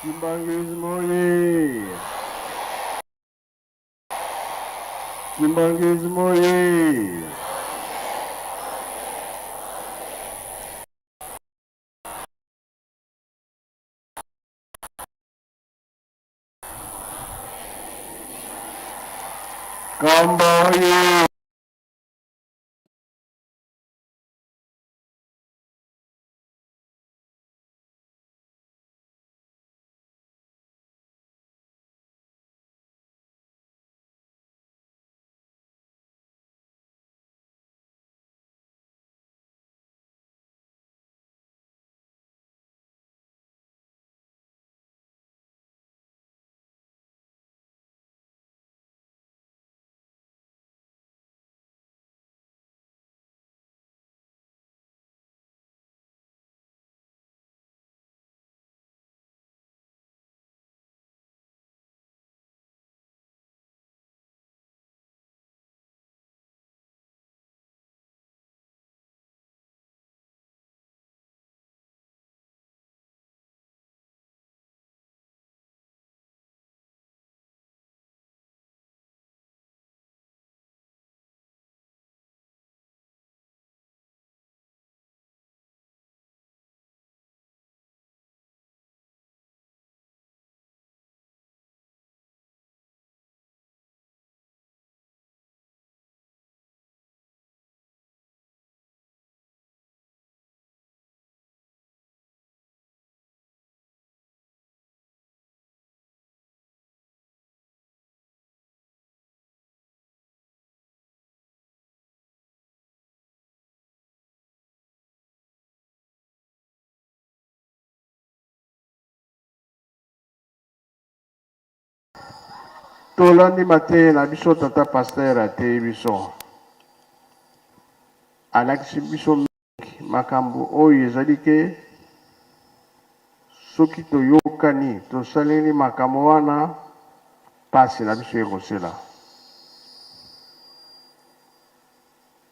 Kimbanguzi moye! Kimbanguzi moye! Kamba oye! Tolandi mate na biso tata pasteur ate biso. Alakisi biso makambo oyo ezali ke soki toyokani tosaleli makambo wana pasi na biso ekosela.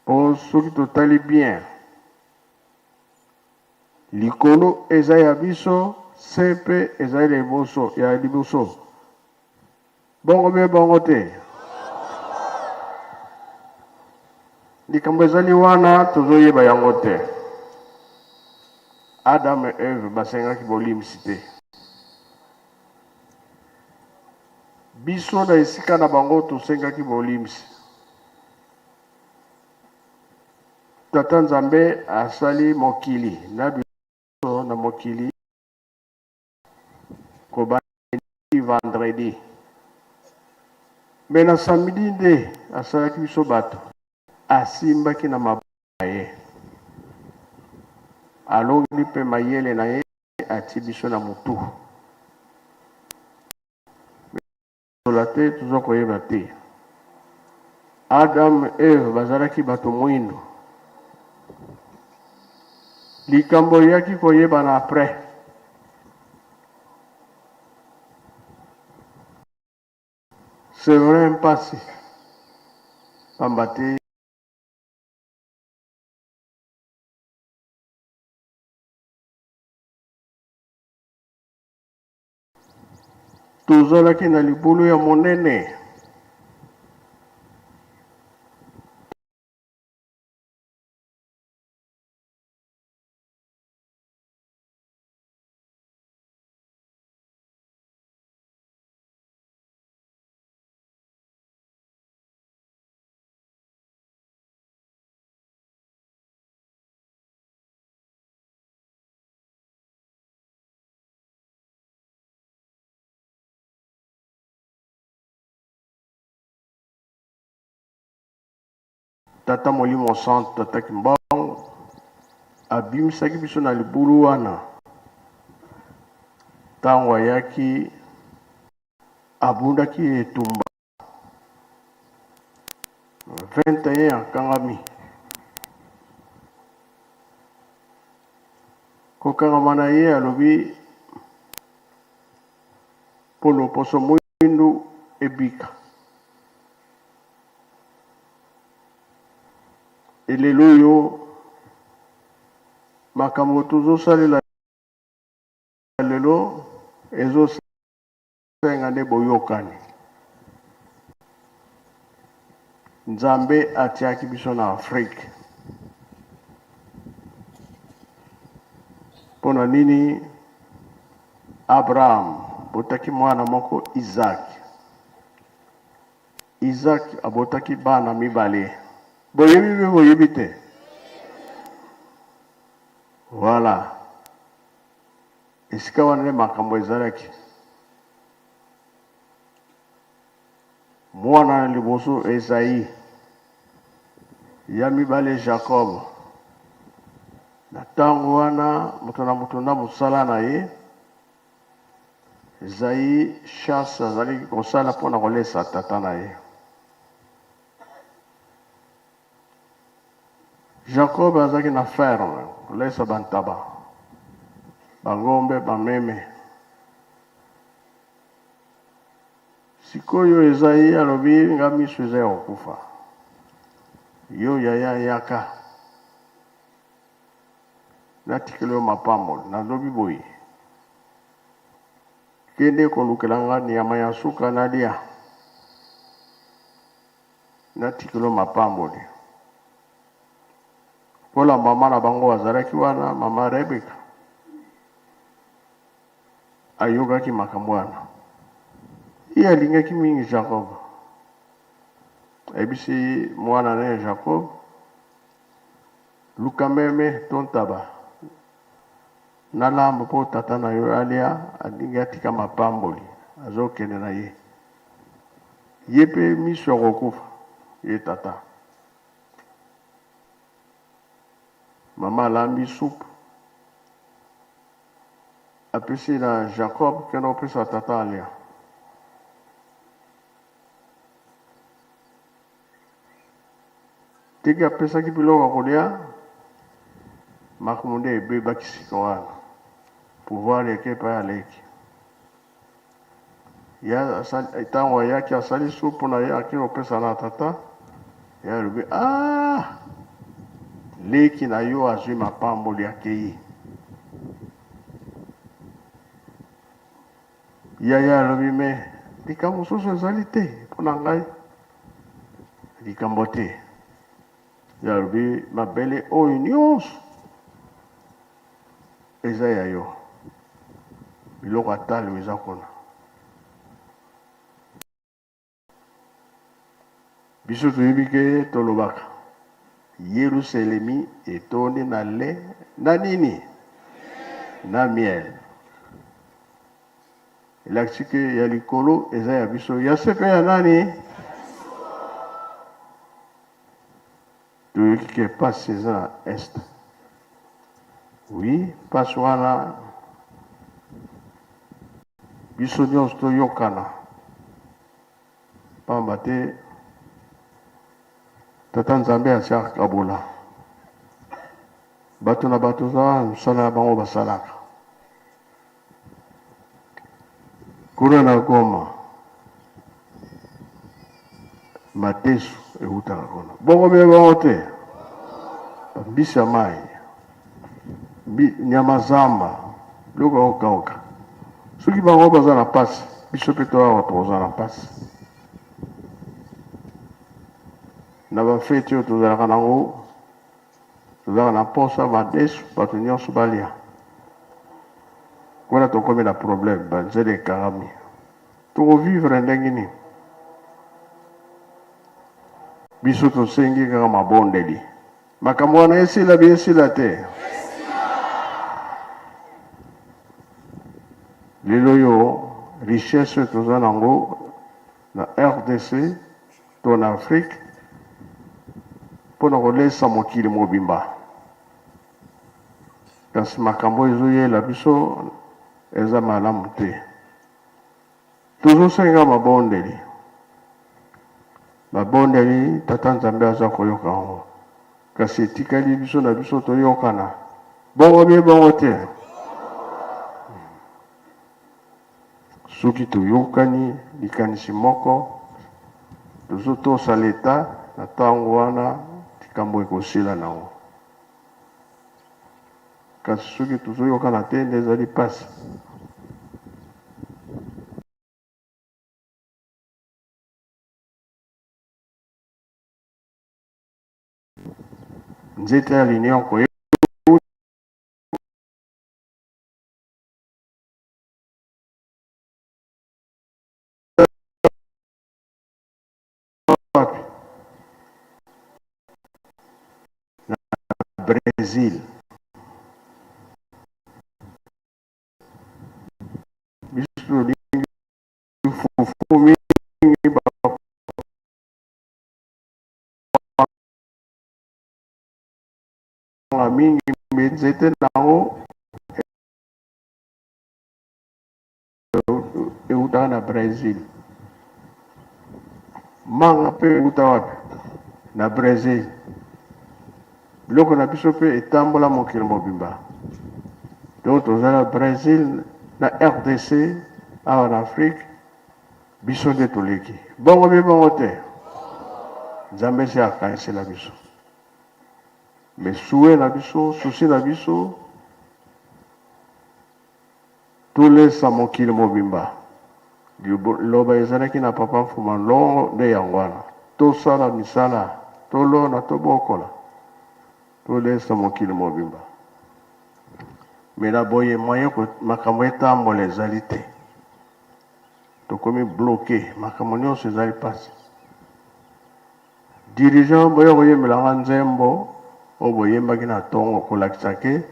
Po soki totali bien likolo eza ya biso sepe eza ya liboso. Bongo be bongo te. Likambo ezali wana tozoyeba yango te. Adam et Eve basengaki bolimisi te. Biso na esika na bango tosengaki bolimisi. Tata Nzambe asali mokili na biso na mokili kobandi vendredi. Mais na samedi nde asalaki biso bato. Asimbaki na maboko ye. Alongi mpe mayele na ye ati biso na mutu. Tola te toza koyeba te. Adam Eve bazalaki bato mwindo. Likambo yaki koyeba na après. C'est vrai mpasi. Pamba te tozalaki na libulu ya monene. Tata Molimo Santo, Tata Kimbang, abimisaki biso na libulu wana. Tango ayaki abundaki etumba 21 kangami. Kokangama na ye alobi polo poso mwindu ebika. Elelo yo makambo tozosalela lelo ezosenga nde boyokani. Nzambe atiaki biso na Afrique. Pona nini Abraham botaki mwana moko Isaac. Isaac abotaki bana mibale. Boyebi te. Voilà. Esika wana nde makambo ezalaki. Mwana na liboso Esaïe. Ya mibale Jacob. Na tango wana moto na mosala na ye. Esaïe chasse azali kosala mpona kolesa tata na ye. Jacob azaki na ferme kolesa bantaba. Bangombe bameme. Sikoyo Esaïe alobi nga miso eza ya kokufa. Yo yaya yaka. Natikeli yo mapambo nalobi boye. Kende kolukela nga nyama ya suka nalia. Natikeli yo mapambo li. Pola mama na bango azalaki wana mama Rebeka. Ayokaki makambo wana. Iya alingaki mingi Jacob. Ebisi mwana na Jacob. Luka meme tontaba. Nalambo po tata na yo alia alingi atika mapamboli. Azokende na ye. Yepe miso kokufa. Ye tata. Mama lambi soupe. Apesi na Jacob kena opesa tata alia. Tiki apesa ki biloko kolia. Makumunde ebeba kisiko wana. Pouvoir yake pa aleki. Ya itango yake asali supu na yake opesa na tata. Ya rubi leki na yo azwi mapambo yake yi. Ya rubi me likambo soso ezali te mpona ngai. Likambo te. Ya rubi mabele oyo nyonso eza ya yo. Biloko atali eza kuna. Biso toyebi ke tolobaka. Yerusalemi etondi na le na nini? Na miel. Elakisi ke ya likolo eza ya biso. Ya sepe ya nani? Toyoki ke pasi eza na est. Oui, pasi wana biso nyonso toyokana. Pamba te tata Nzambe asiaka kabola. Bato na bato za msala na bango basalaka. Kuna na Goma. Matesu eutaka kuna. Bongo be bango te. Mbisi ya mai. Nyama zamba. Luka okauka. Soki bango baza na pasi. Biso pe toa toza na pasi. Na bafeti oyo tozalaka nango. Tozalaka na posa Matesu. Bato nyonso balia. Kuna tokomi na problème. Banzele ekangami. Tokovivre ndenge nini. Biso tosengi kaka mabondeli. Makambo wana esila bi esila te. Lelo yo richesse toza nango na RDC to na Afrique mpona kolesa mokili mobimba. Kasi makambo ezoyela biso eza malamu te. Tozosenga mabondeli. Mabondeli tata Nzambe aza koyoka yango. Kasi etikali biso na biso toyokana. Bongo bie bongo te. Soki toyokani likanisi moko tozotosa leta na ntango wana likambo ekosila nango. Kasi soki tozoyokana te nde ezali pasi. nzete ya l'union koye na Brésil biso lingi fufu mingi bapanga mingi me nzete nango eutaka na Brésil. Manga mpe euta wapi? Na Brésil. Biloko na biso mpe etambola mokili mobimba. Donc toza na Brésil na RDC awa na Afrique biso nde toleki. Bongo mpe bongo te. Nzambe si akanisela biso. Mais souhait na biso, souci na biso tolesa mokili mobimba. Loba ezalaki na papa mfuma longo nde yango wana. Tosala misala, tolona, tobokola. Tolesa mokili mobimba. Mais na boye moyen makambo etambola ezali te. Tokomi bloqué, makambo nyonso ezali pasi. Dirigeant boye koyemelanga nzembo oyo boyembaki na ntongo kolakisa ke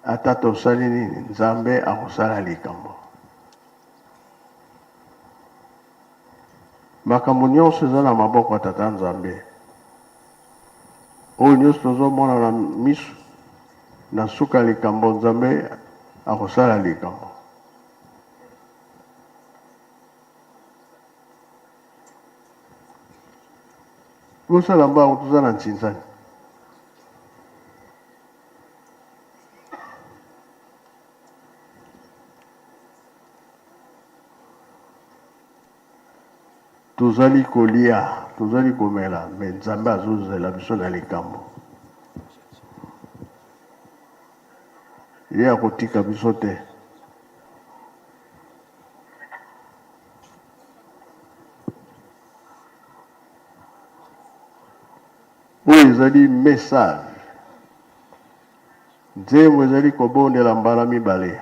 ata tosali nini nzambe akosala likambo. Makambo nyonso eza na maboko ya tata nzambe oyo nyonso tozomona na miso na suka likambo nzambe akosala likambo. Kosala mbango toza na Ntinzani. Tozali kolia, tozali komela, me nzambe azozela biso na likambo. Ye akotika biso te. Oyo ezali message. Nzembo ezali kobondela mbala mibale.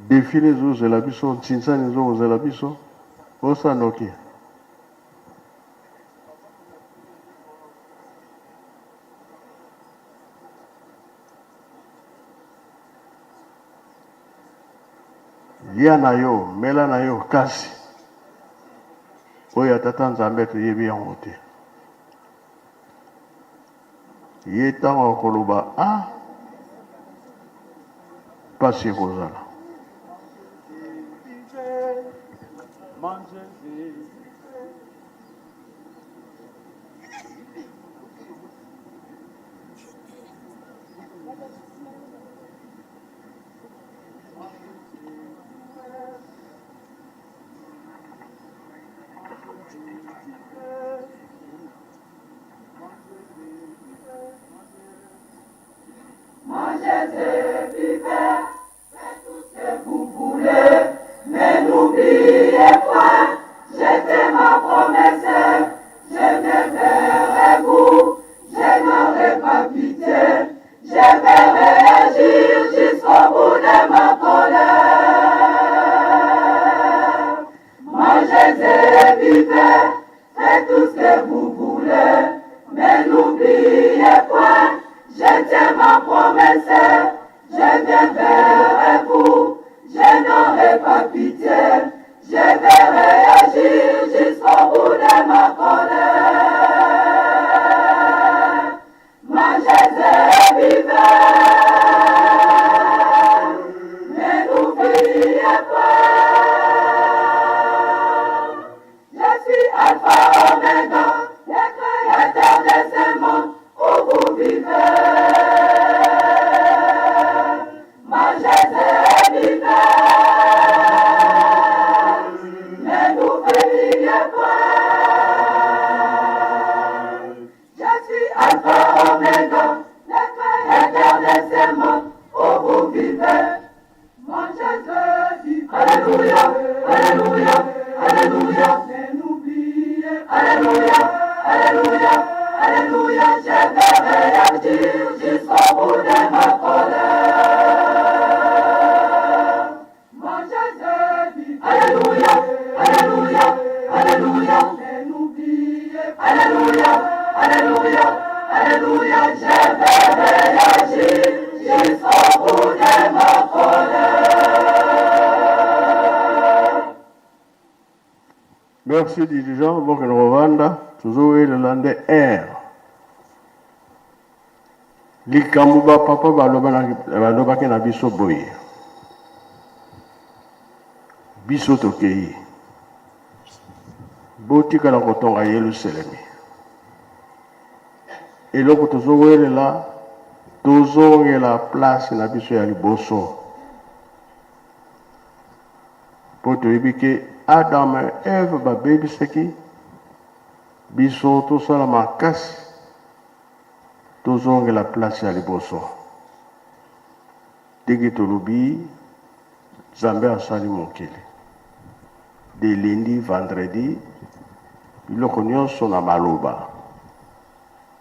Défilé ezozela biso, Ntinzani ezozela biso, osanoki. Lia na yo, mela na yo, kasi. Oyo atata nzambe toyebi yango te. Ye ntango akoloba, pasi ekozala. Merci dirigeant, bon que nous revanda, toujours le landais air. Likamuba papa baloba ke na biso boye. Biso tokei. Botika na kotonga Yerusalemi. Eloko tozowelela tozongela place na biso ya liboso. Po toyebi ke Adam et Eve babebisaki biso tosala makasi tozongela place ya liboso. Tiki tolobi Nzambe asali mokili. De lundi, vendredi, biloko nyonso na maloba.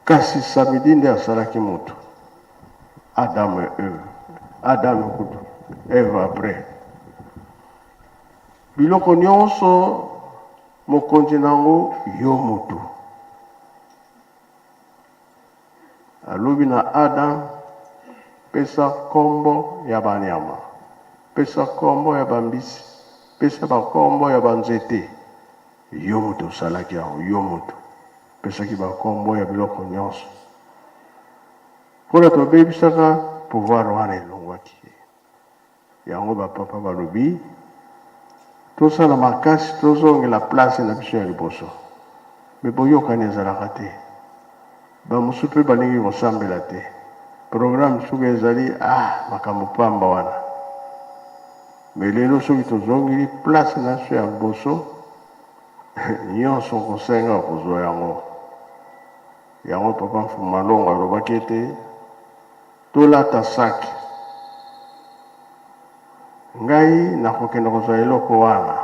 Kasi samedi nde asalaki moto. Adam et Eve. Adam kudu. Eve après. Biloko nyonso mokonzi nango yo moto. Alobi na Adam pesa kombo ya banyama. Pesa kombo ya bambisi. Pesa bakombo ya banzete. Yo moto salaki yango yo moto. Pesa ki bakombo ya biloko nyonso. Pona tobebisaka pouvoir wana elongwaki. Yango bapapa balobi tosala makasi tozongela place na biso ya liboso. Me boyokani ezalaka te. Bamosusu mpe balingi kosambela te. Programme soki ezali makambo pamba wana. Me lelo soki tozongeli place na biso ya liboso nyonso kosenga kozwa yango. Yango papa Mfuma Longo alobaki ete tolata saki. Ngai nakokende kozwa eloko wana.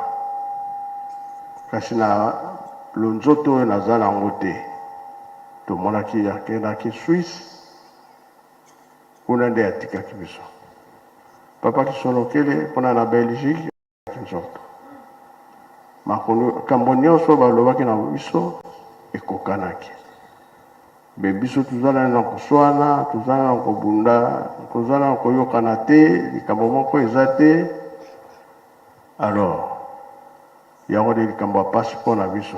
Kasi na lonzoto oyo naza nango te. Tomonaki akendaki Suisse. Kuna nde atikaki biso. Papa Kisolokele mpona na Belgique nzoto. Makambo nyonso balobaki na biso ekokanaki. Me biso tozala na koswana, tozala na kobunda, tozala na koyokana te, likambo moko eza te. Alors, yango de likambo ya pasi mpona biso.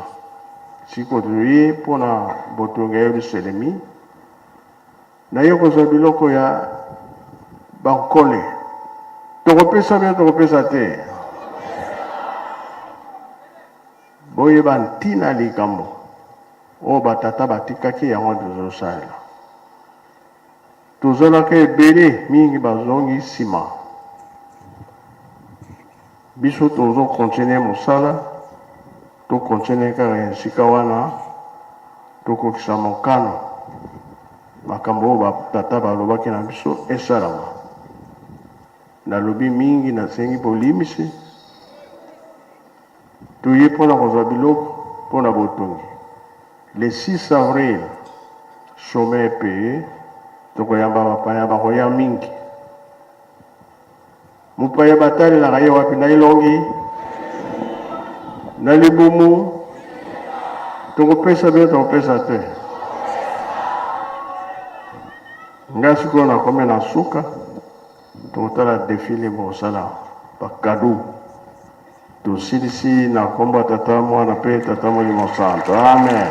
Siko toye mpona botonga ya Yerusalemi. Naye kozwa biloko ya bankole. Tokopesa bien tokopesa te. Boyeba ntina likambo. O batata batikaki yango tozosalela. Tozalaka ebele mingi bazongi nsima. Biso tozo continue mosala. To continue kaka esika wana. Tokokisa mokano. Makambo o batata balobaki na biso esalama. Nalobi mingi nasengi bolimisi. Toye mpona kozwa biloko mpona botongi. Le 6 avril, sommet payé, tokoyamba bapaya bakoya mingi. Mupaya batali la raye wapi na ilongi. Na libumu. Tokopesa bien tokopesa te. Ngasi kona kome na suka. Tokotala défilé bosala bakadu. Tosilisi na komba tata mwana pe tata Molimo Santo. Amen.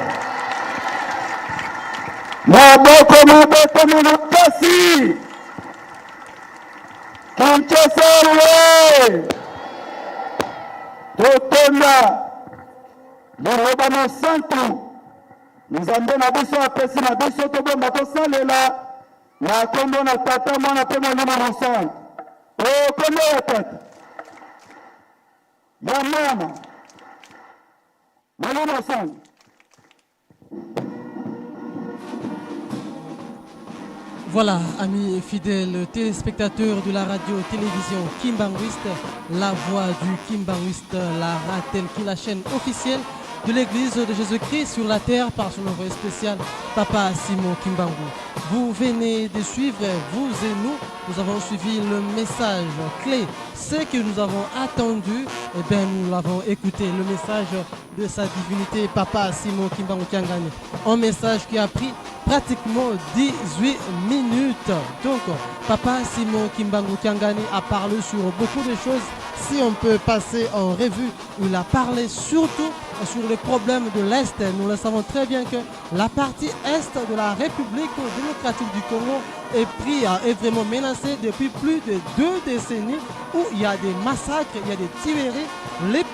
Maboko munapasi. Kinshasa we. Totonda. Liloba na santu. Nzambe na biso apesi na biso tobomba tosalela. Na kombo na tata mwana pe Molimo Santo. O kombo ya tata. Ya mama. Molimo Santo. Voilà, amis fidèles téléspectateurs de la radio-télévision Kimbanguiste, la voix du Kimbanguiste, la RATEL qui est la chaîne officielle de l'Église de Jésus-Christ sur la terre par son envoyé spécial, Papa Simon Kimbangu. Vous venez de suivre, vous et nous avons suivi le message clé. Ce que nous avons attendu, eh bien, nous l'avons écouté, le message de sa divinité, Papa Simon Kimbangu Kiangani. Un message qui a pris pratiquement 18 minutes. Donc, Papa Simon Kimbangu Kiangani a parlé sur beaucoup de choses. Si on peut passer en revue, il a parlé surtout sur les problèmes de l'Est. Nous le savons très bien que la partie Est de la République démocratique du Congo est vraiment menacée depuis plus de 2 décennies où il y a des massacres, il y a des tueries. Les